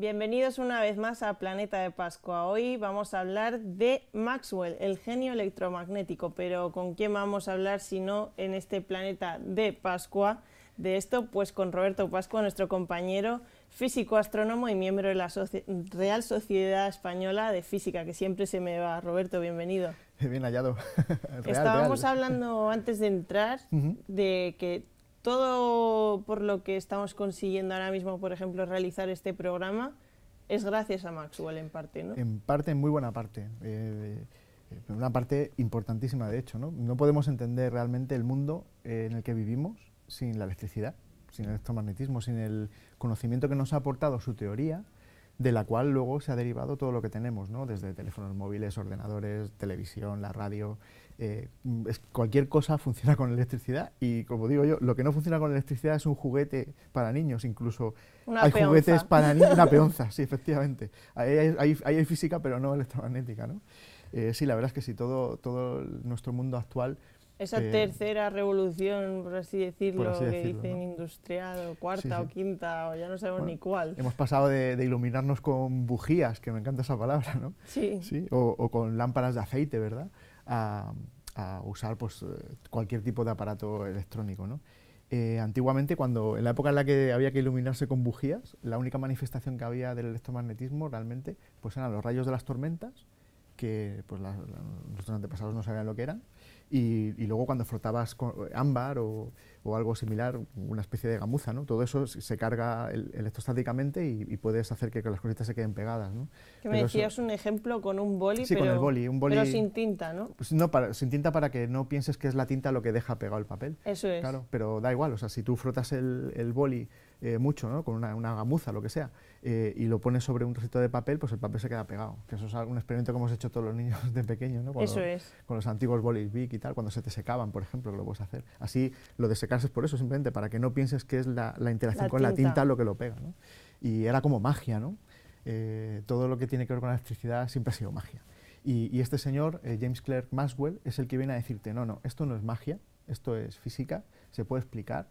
Bienvenidos una vez más a Planeta de Pascua. Hoy vamos a hablar de Maxwell, el genio electromagnético, pero ¿con quién vamos a hablar si no en este Planeta de Pascua? De esto, pues con Roberto Pascua, nuestro compañero físico, astrónomo y miembro de la Real Sociedad Española de Física, que siempre se me va. Roberto, bienvenido. Bien hallado. Estábamos hablando antes de entrar de que todo por lo que estamos consiguiendo ahora mismo, por ejemplo, realizar este programa, es gracias a Maxwell en parte, ¿no? En parte, en muy buena parte. Una parte importantísima, de hecho, ¿no? No podemos entender realmente el mundo en el que vivimos sin la electricidad, sin el electromagnetismo, sin el conocimiento que nos ha aportado su teoría, de la cual luego se ha derivado todo lo que tenemos, ¿no? Desde teléfonos móviles, ordenadores, televisión, la radio. Cualquier cosa funciona con electricidad y, como digo yo, lo que no funciona con electricidad es un juguete para niños, incluso hay juguetes para niños, una peonza, sí, efectivamente. Ahí hay física, pero no electromagnética, ¿no? Sí, la verdad es que sí, todo nuestro mundo actual. Esa tercera revolución, por así decirlo, que dicen, ¿no? Industrial, o cuarta, sí, o quinta, o ya no sabemos ni cuál. Hemos pasado de iluminarnos con bujías, que me encanta esa palabra, ¿no? Sí. ¿Sí? O con lámparas de aceite, ¿verdad? A usar pues, cualquier tipo de aparato electrónico, ¿no? Antiguamente, en la época en la que había que iluminarse con bujías, la única manifestación que había del electromagnetismo realmente pues eran los rayos de las tormentas, que pues, nuestros antepasados no sabían lo que eran, y luego cuando frotabas con ámbar o algo similar, una especie de gamuza, ¿no? Todo eso se carga electrostáticamente y puedes hacer que las cositas se queden pegadas, ¿no? Que me decías un ejemplo con un boli, sí, con el boli, pero sin tinta, ¿no? Pues no, sin tinta, para que no pienses que es la tinta lo que deja pegado el papel. Eso es. Claro, pero da igual, o sea, si tú frotas el boli mucho, ¿no? Con una gamuza, lo que sea, y lo pones sobre un trocito de papel, pues el papel se queda pegado. Que eso es un experimento que hemos hecho todos los niños de pequeños, ¿no? Eso es. Con los antiguos bolis Bic y tal, cuando se te secaban, por ejemplo, que lo puedes hacer. Así, lo de secarse es por eso, simplemente para que no pienses que es la interacción con la tinta lo que lo pega, ¿no? Y era como magia, ¿no? Todo lo que tiene que ver con la electricidad siempre ha sido magia. Y este señor, James Clerk Maxwell, es el que viene a decirte, no, esto no es magia, esto es física, se puede explicar.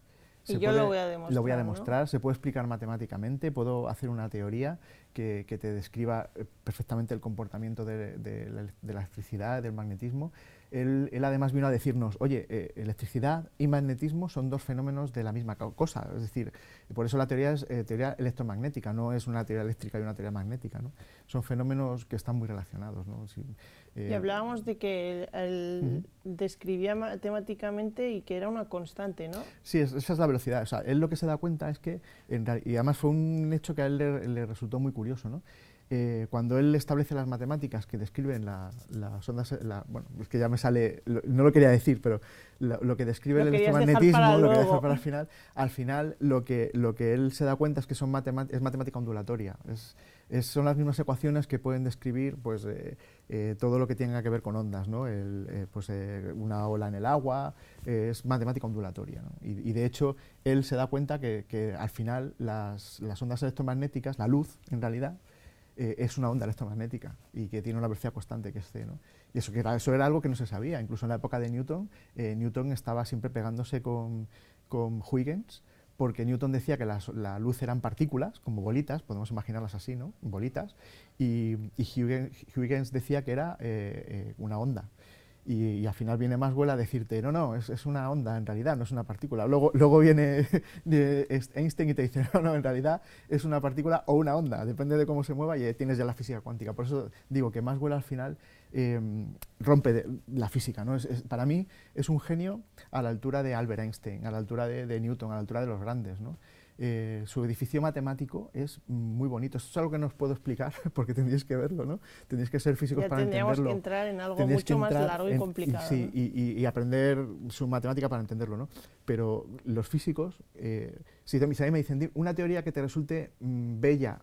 Lo voy a demostrar. Lo voy a demostrar, ¿no? Se puede explicar matemáticamente, puedo hacer una teoría que te describa perfectamente el comportamiento de la electricidad, del magnetismo. Él además vino a decirnos, oye, electricidad y magnetismo son dos fenómenos de la misma cosa, es decir, por eso la teoría es teoría electromagnética, no es una teoría eléctrica y una teoría magnética, ¿no? Son fenómenos que están muy relacionados, ¿no? Sí, y hablábamos de que él describía matemáticamente y que era una constante, ¿no? Sí, esa es la velocidad. O sea, él lo que se da cuenta es que, y además fue un hecho que a él le resultó muy curioso, ¿no? Cuando él establece las matemáticas que describen las ondas, bueno, es que ya me sale, no lo quería decir, pero lo que describe el electromagnetismo, lo que deja para el al final lo que él se da cuenta es que es matemática ondulatoria. Son las mismas ecuaciones que pueden describir pues, todo lo que tenga que ver con ondas, ¿no? Una ola en el agua, es matemática ondulatoria, ¿no? Y de hecho él se da cuenta que al final las ondas electromagnéticas, la luz en realidad, es una onda electromagnética y que tiene una velocidad constante, que es c, ¿no? Y eso era algo que no se sabía. Incluso en la época de Newton, Newton estaba siempre pegándose con Huygens, porque Newton decía que la luz eran partículas, como bolitas, podemos imaginarlas así, ¿no? Bolitas, y Huygens decía que era una onda. Y al final viene Maxwell a decirte, no, es una onda en realidad, no es una partícula. Luego viene Einstein y te dice, no, en realidad es una partícula o una onda, depende de cómo se mueva y tienes ya la física cuántica. Por eso digo que Maxwell al final rompe la física, ¿no? Para mí es un genio a la altura de Albert Einstein, a la altura de Newton, a la altura de los grandes, ¿no? Su edificio matemático es muy bonito. Esto es algo que no os puedo explicar porque tendríais que verlo, ¿no? Tendríais que ser físicos para entenderlo. Tendríamos que entrar en algo mucho más largo y complicado. Sí, ¿no? y aprender su matemática para entenderlo, ¿no? Pero los físicos, si a mí me dicen una teoría que te resulte bella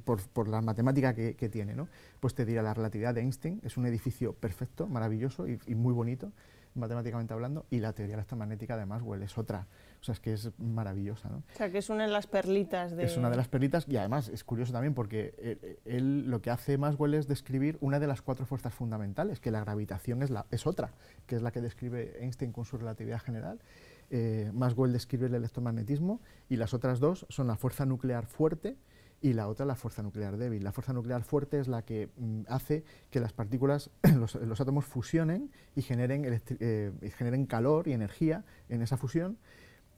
por la matemática que tiene, ¿no? Pues te dirá la relatividad de Einstein, es un edificio perfecto, maravilloso y muy bonito, matemáticamente hablando, y la teoría electromagnética de Maxwell es otra. O sea, es que es maravillosa, ¿no? O sea, que es una de las perlitas de... Es una de las perlitas, y además es curioso también porque él lo que hace Maxwell es describir una de las 4 fuerzas fundamentales, que la gravitación es otra, que es la que describe Einstein con su relatividad general. Maxwell describe el electromagnetismo, y las otras 2 son la fuerza nuclear fuerte y la otra la fuerza nuclear débil. La fuerza nuclear fuerte es la que hace que las partículas, los átomos fusionen y generen calor y energía en esa fusión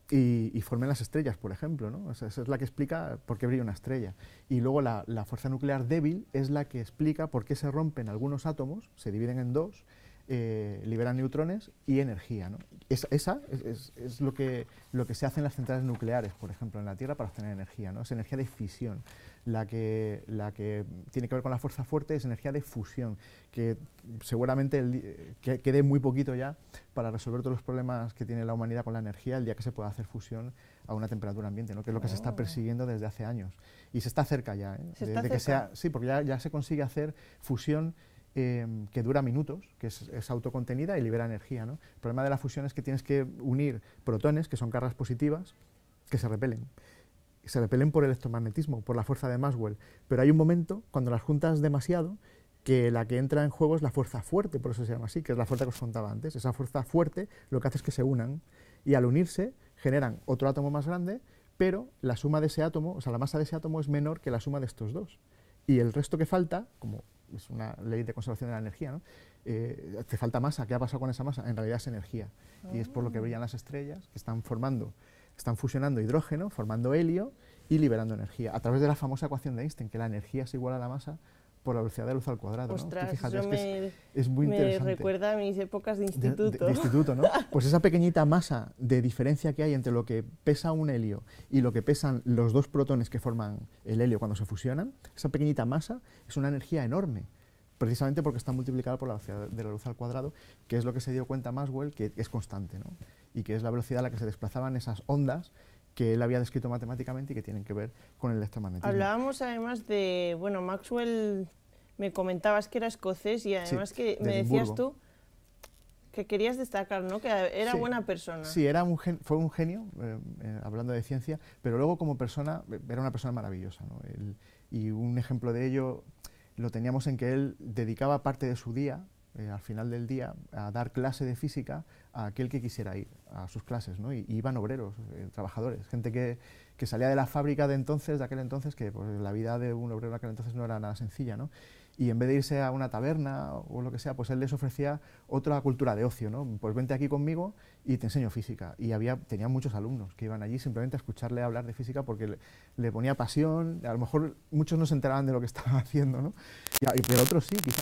y formen las estrellas, por ejemplo, ¿no? Esa es la que explica por qué brilla una estrella. Y luego la fuerza nuclear débil es la que explica por qué se rompen algunos átomos, se dividen en dos, liberan neutrones y energía, ¿no? Esa es lo que se hace en las centrales nucleares, por ejemplo, en la Tierra para obtener energía, ¿no? Es energía de fisión. La que tiene que ver con la fuerza fuerte es energía de fusión, que seguramente quede muy poquito ya para resolver todos los problemas que tiene la humanidad con la energía el día que se pueda hacer fusión a una temperatura ambiente, ¿no? Que es lo que se está persiguiendo desde hace años. Y se está cerca ya, ¿eh? ¿Se está cerca? Sí, porque ya se consigue hacer fusión que dura minutos, que es autocontenida y libera energía, ¿no? El problema de la fusión es que tienes que unir protones, que son cargas positivas, que se repelen. Se repelen por el electromagnetismo, por la fuerza de Maxwell. Pero hay un momento, cuando las juntas demasiado, que la que entra en juego es la fuerza fuerte, por eso se llama así, que es la fuerza que os contaba antes. Esa fuerza fuerte lo que hace es que se unan y al unirse generan otro átomo más grande, pero la suma de ese átomo, o sea, la masa de ese átomo es menor que la suma de estos dos. Y el resto que falta, como es una ley de conservación de la energía, ¿no? Te falta masa. ¿Qué ha pasado con esa masa? En realidad es energía. Y es por lo que brillan las estrellas, que están fusionando hidrógeno, formando helio y liberando energía, a través de la famosa ecuación de Einstein, que la energía es igual a la masa por la velocidad de luz al cuadrado. Ostras, ¿no? Fíjate, eso es muy interesante. me recuerda a mis épocas de instituto. De instituto, ¿no? Pues esa pequeñita masa de diferencia que hay entre lo que pesa un helio y lo que pesan los dos protones que forman el helio cuando se fusionan, esa pequeñita masa es una energía enorme, precisamente porque está multiplicada por la velocidad de la luz al cuadrado, que es lo que se dio cuenta Maxwell, que es constante, ¿no? Y que es la velocidad a la que se desplazaban esas ondas que él había descrito matemáticamente y que tienen que ver con el electromagnetismo. Hablábamos además de, bueno, Maxwell, me comentabas que era escocés y además que me decías tú que querías destacar, ¿no? Que era buena persona. Sí, fue un genio, hablando de ciencia, pero luego como persona, era una persona maravillosa, ¿no? Y un ejemplo de ello lo teníamos en que él dedicaba parte de su día, al final del día, a dar clase de física a aquel que quisiera ir a sus clases, ¿no? Y iban obreros, trabajadores, gente que salía de la fábrica de aquel entonces, que pues, la vida de un obrero de aquel entonces no era nada sencilla, ¿no? Y en vez de irse a una taberna o lo que sea, pues él les ofrecía otra cultura de ocio, ¿no? Pues vente aquí conmigo y te enseño física. Y tenía muchos alumnos que iban allí simplemente a escucharle hablar de física porque le ponía pasión. A lo mejor muchos no se enteraban de lo que estaba haciendo, ¿no? Pero otros sí, quizás.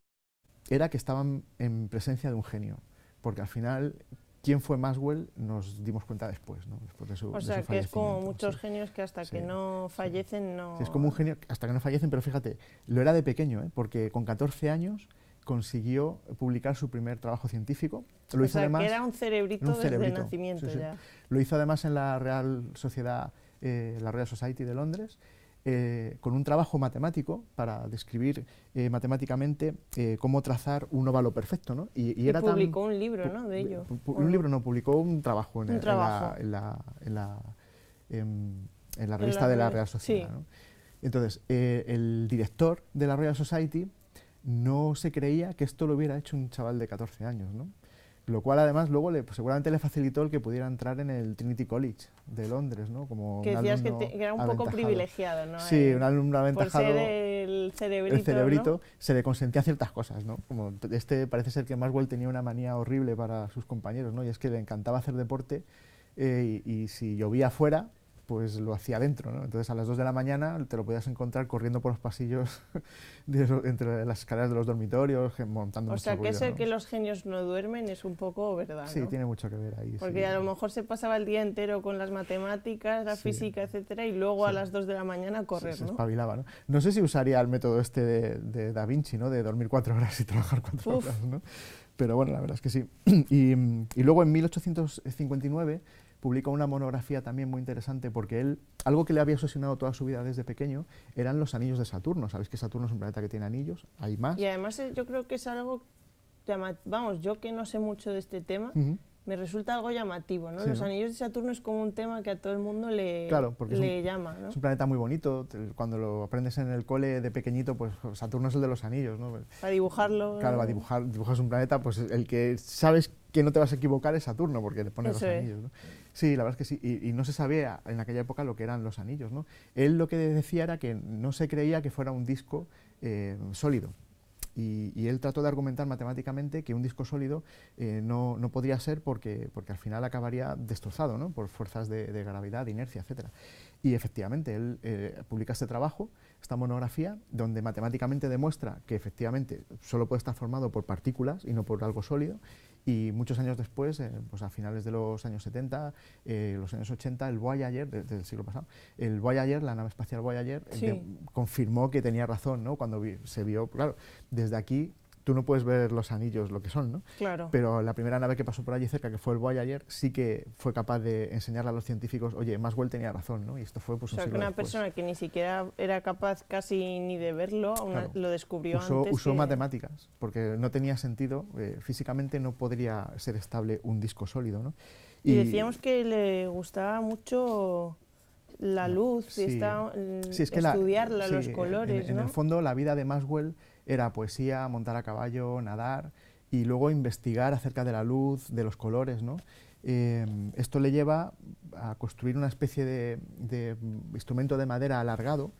Era que estaban en presencia de un genio, porque al final, ¿quién fue Maxwell? Nos dimos cuenta después, ¿no? Después de su O sea, que es como muchos sí. genios que hasta que no fallecen no... Sí, es como un genio hasta que no fallecen, pero fíjate, lo era de pequeño, ¿eh? Porque con 14 años consiguió publicar su primer trabajo científico. O sea, además, que era un cerebrito desde el nacimiento ya. Lo hizo además en la Real Society de Londres, con un trabajo matemático para describir matemáticamente cómo trazar un óvalo perfecto, ¿no? Y era publicó un libro, ¿no? De ello. Un libro no, publicó un trabajo en la revista de la Real Sociedad. Sí. ¿No? Entonces, el director de la Royal Society no se creía que esto lo hubiera hecho un chaval de 14 años, ¿no? Lo cual además luego seguramente le facilitó el que pudiera entrar en el Trinity College de Londres, ¿no? Como que decías que era un poco privilegiado, ¿no? Sí, un alumno aventajado. Por ser el cerebrito, ¿no? Se le consentían ciertas cosas, ¿no? Como parece ser que Maxwell tenía una manía horrible para sus compañeros, ¿no? Y es que le encantaba hacer deporte y si llovía fuera, pues lo hacía dentro, ¿no? Entonces a las 2 de la mañana te lo podías encontrar corriendo por los pasillos entre las escaleras de los dormitorios, montando mucho ruido. O sea, que eso, ¿no? Que los genios no duermen es un poco verdad, Sí, ¿no? tiene mucho que ver ahí. Porque sí. A lo mejor se pasaba el día entero con las matemáticas, la física, etcétera, y luego a las 2 de la mañana a correr, se ¿no? espabilaba, ¿no? No sé si usaría el método este de Da Vinci, ¿no? De dormir 4 horas y trabajar 4 horas, ¿no? Pero bueno, la verdad es que sí. Y luego en 1859 publicó una monografía también muy interesante porque algo que le había obsesionado toda su vida desde pequeño eran los anillos de Saturno. Sabéis que Saturno es un planeta que tiene anillos, hay más. Y además yo creo que es algo, vamos, yo que no sé mucho de este tema, me resulta algo llamativo, ¿no? Sí, Los ¿no? anillos de Saturno es como un tema que a todo el mundo Claro, porque le llama, ¿no? es un planeta muy bonito. Cuando lo aprendes en el cole de pequeñito, pues Saturno es el de los anillos, ¿no? Para dibujarlo. Claro, ¿no? dibujas un planeta, pues el que sabes que no te vas a equivocar es Saturno, porque le pones Eso los es. anillos, ¿no? Sí, la verdad es que sí, y no se sabía en aquella época lo que eran los anillos, ¿no? Él lo que decía era que no se creía que fuera un disco sólido. Y él trató de argumentar matemáticamente que un disco sólido no podría ser porque al final acabaría destrozado, ¿no? Por fuerzas de gravedad, de inercia, etc. Y efectivamente, él publica este trabajo, esta monografía, donde matemáticamente demuestra que efectivamente solo puede estar formado por partículas y no por algo sólido. Y muchos años después, pues a finales de los años 70, los años 80, el Voyager, del siglo pasado, el Voyager, la nave espacial Voyager, Sí. confirmó que tenía razón, ¿no? Cuando se vio, claro, desde aquí tú no puedes ver los anillos lo que son, ¿no? Claro. Pero la primera nave que pasó por allí cerca, que fue el Voyager, sí que fue capaz de enseñarle a los científicos, oye, Maxwell tenía razón, ¿no? Y esto fue pues O un sea, que siglo una después. persona que ni siquiera era capaz casi ni de verlo, Claro. lo descubrió Usó antes. matemáticas, porque no tenía sentido, físicamente no podría ser estable un disco sólido, ¿no? Y decíamos que le gustaba mucho la luz, sí. Sí, es que estudiarla, sí, los colores, en ¿no? el fondo la vida de Maxwell era poesía, montar a caballo, nadar y luego investigar acerca de la luz, de los colores, ¿no? Esto le lleva a construir una especie de instrumento de madera alargado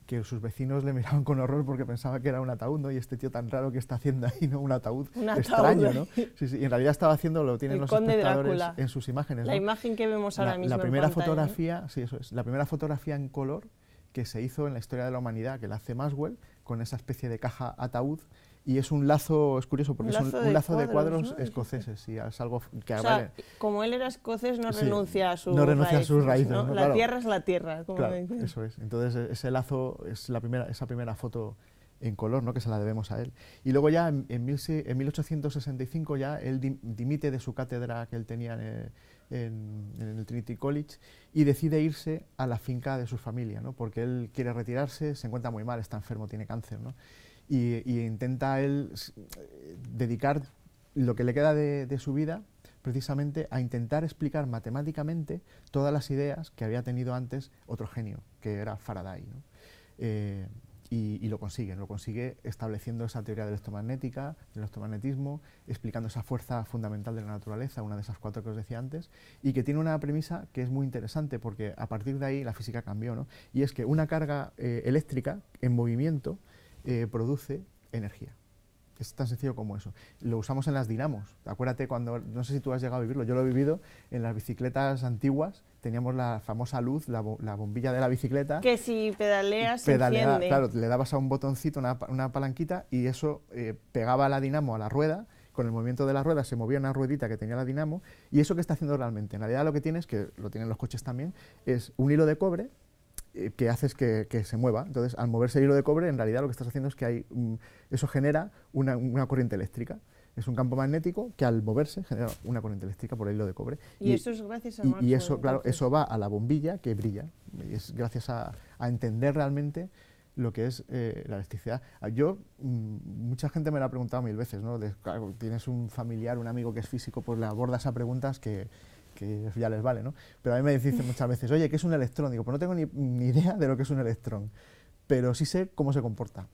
que sus vecinos le miraban con horror porque pensaba que era un ataúd, ¿no? Y este tío tan raro que está haciendo ahí, ¿no? Un ataúd extraño, ¿no? Sí, sí, y en realidad estaba haciendo, lo tienen El los Conde espectadores Drácula. en sus imágenes, La ¿no? imagen que vemos ahora mismo La primera en pantalla, fotografía, ¿no? sí, eso es, la primera fotografía en color que se hizo en la historia de la humanidad, que la hace Maxwell, con esa especie de caja ataúd, y es un lazo, es curioso, porque es un lazo de cuadros ¿no? escoceses, y es algo que O sea, como él era escocés, no sí, renuncia a sus no renuncia a sus raíces, ¿no? ¿no? La Claro. tierra es la tierra, como Claro, dicen. eso es. Entonces ese lazo es esa primera foto en color, ¿no? Que se la debemos a él. Y luego ya en 1865 ya él dimite de su cátedra que él tenía en el Trinity College y decide irse a la finca de su familia, ¿no? Porque él quiere retirarse, se encuentra muy mal, está enfermo, tiene cáncer, ¿no? Y intenta él dedicar lo que le queda de su vida precisamente a intentar explicar matemáticamente todas las ideas que había tenido antes otro genio, que era Faraday, ¿no? Y lo consigue estableciendo esa teoría de electromagnética, del electromagnetismo, explicando esa fuerza fundamental de la naturaleza, una de esas cuatro que os decía antes, y que tiene una premisa que es muy interesante porque a partir de ahí la física cambió, ¿no? Y es que una carga eléctrica en movimiento produce energía. Es tan sencillo como eso. Lo usamos en las dinamos. Acuérdate cuando, no sé si tú has llegado a vivirlo, yo lo he vivido en las bicicletas antiguas, teníamos la famosa luz, la bombilla de la bicicleta. Que si pedaleas se enciende. Claro, le dabas a un botoncito, una palanquita, y eso pegaba la dinamo a la rueda. Con el movimiento de la rueda se movía una ruedita que tenía la dinamo, y eso que está haciendo realmente, en realidad lo que tienes, que lo tienen los coches también, es un hilo de cobre que haces que se mueva. Entonces, al moverse el hilo de cobre, en realidad lo que estás haciendo es que eso genera una corriente eléctrica. Es un campo magnético que al moverse genera una corriente eléctrica por el hilo de cobre. Y eso es gracias a Maxwell. Y eso, claro, eso va a la bombilla que brilla. Y es gracias a entender realmente lo que es la electricidad. Mucha gente me lo ha preguntado 1000 veces, ¿no? Claro, tienes un familiar, un amigo que es físico, pues le abordas a preguntas que ya les vale, ¿no? Pero a mí me dicen muchas veces, oye, ¿qué es un electrón? Digo, pues no tengo ni idea de lo que es un electrón, pero sí sé cómo se comporta.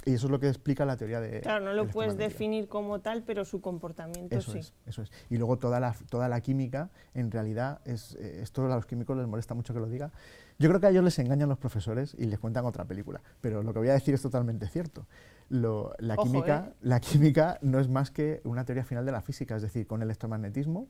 Y eso es lo que explica la teoría de... Claro, no lo puedes definir como tal, pero su comportamiento eso sí. Eso es. Y luego toda la química, en realidad, esto a los químicos les molesta mucho que lo diga. Yo creo que a ellos les engañan los profesores y les cuentan otra película, pero lo que voy a decir es totalmente cierto. La química no es más que una teoría final de la física, es decir, con el electromagnetismo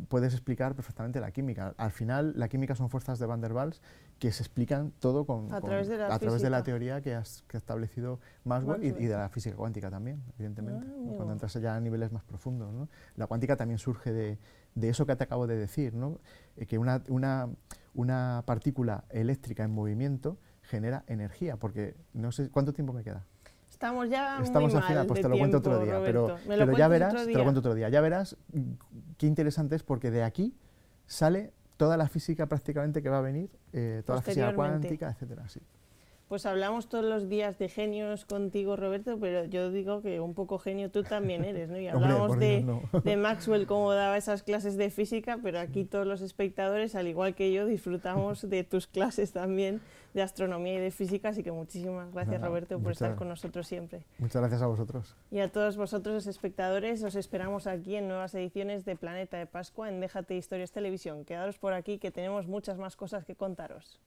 puedes explicar perfectamente la química. Al final, la química son fuerzas de Van der Waals que se explican todo a través de la teoría que ha establecido Maxwell y de la física cuántica también, evidentemente, ¿no? Cuando entras ya a niveles más profundos, ¿no? La cuántica también surge de eso que te acabo de decir, ¿no? Que una partícula eléctrica en movimiento genera energía, porque no sé cuánto tiempo me queda. Estamos al final, pues te lo cuento otro día, pero ya verás, te lo cuento otro día, ya verás qué interesante es porque de aquí sale toda la física prácticamente que va a venir, toda la física cuántica, etcétera, sí. Pues hablamos todos los días de genios contigo, Roberto, pero yo digo que un poco genio tú también eres, ¿no? Y hablamos de Maxwell, cómo daba esas clases de física, pero aquí todos los espectadores, al igual que yo, disfrutamos de tus clases también de astronomía y de física, así que muchísimas gracias, Roberto, por estar con nosotros siempre. Muchas gracias a vosotros. Y a todos vosotros, los espectadores, os esperamos aquí en nuevas ediciones de Planeta de Pascua en Déjate Historias Televisión. Quedaros por aquí que tenemos muchas más cosas que contaros.